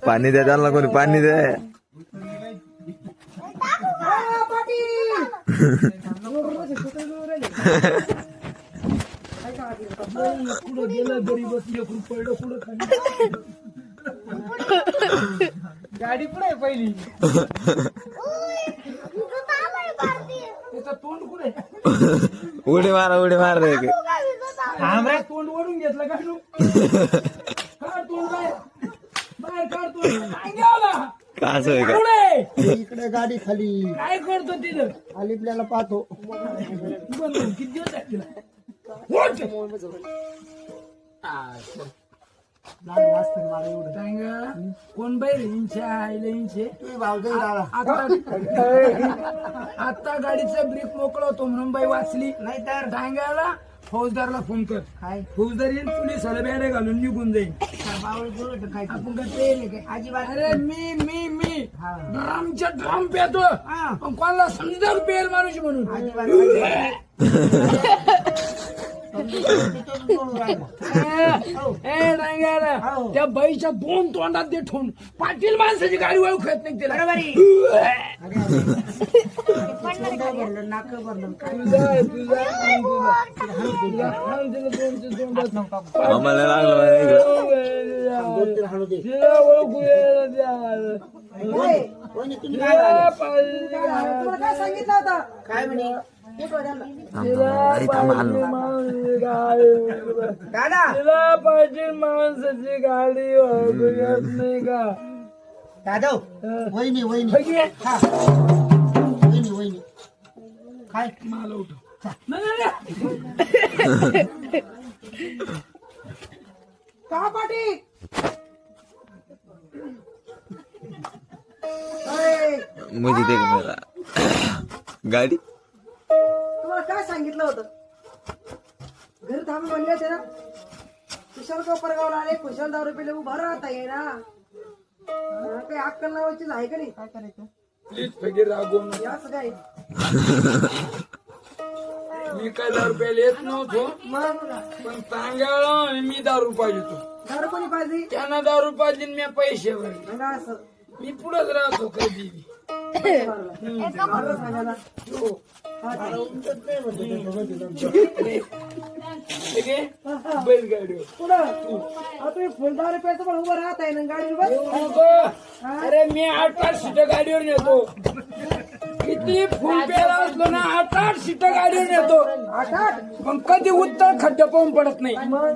पाणी द्या त्यांना, कोणी पाणी द्या. गाडी कुठे आहे पहिली? तोंड कुठे? उडी मारा उडी मार रे. तोंड ओढून घेतलं का? तोंड बाहेर काढ तोंड. कास आहे का? इकडे गाडी खाली काय करतो तिथं? आपल्याला पाहतो. किती दिवस आहे तिला? कोण बाई इंच्या आईला इंचे आता गाडीचा ब्रेक मोकळा होतो म्हणून बाई वाचली. नाही तर डांग्याला फौजदारला फोन कर. काय फौजदार येईल, पोलीस बेड्या घालून निघून जाईल. आपण काय अजिबात. अरे मी ड्रमच्या ड्रम पेतो, पण कोणाला समजा पेल माणूस म्हणून. त्या बाईच्या दोन तोंडात दे ठेवून पाटील माणसाची गाडी ओळख येत नाही तिला. आम्हाला लागलं ओळखू काय सांगितलं होतं? काय म्हणे? तिला पाटील माणसाची गाडी ओळखू येत नाही का? दादा वहिनी वहिनी वहिनी काय मला उठ. का पाटील? मुझे देख मेरा गाडी. तुम्हाला काय सांगितलं होतं? घरी थांबून म्हणले होते ना, कुशाल कोपरगावला आले, कुशाल 10 रुपये उभा राहता ये ना. काही अक्कल नावाची आहे का नाही? काय करायचं? प्लीज फकीर रागवून असं काय? मी काय 10 रुपयाला येत नव्हतो, पण सांगायला मी 10 रुपये देतो. 10 कोणी पाहिजे? त्यांना 10 रुपये दिले, मी पैसे भरले. म्हणजे असं मी पुढेच राहतो कधी. मला सांगा ना. बैलगाडी पुढं तुम्ही फुल 10 रुपयाचं पण उभं राहत आहे ना गाडीवर. अरे मी 8-8 सीटर गाडीवर नेतो. किती फुल पेला असलो ना 8-8 सीटर गाडीवर नेतो. 8-8 पण कधी उत्तर खड्डे पाहून पडत नाही.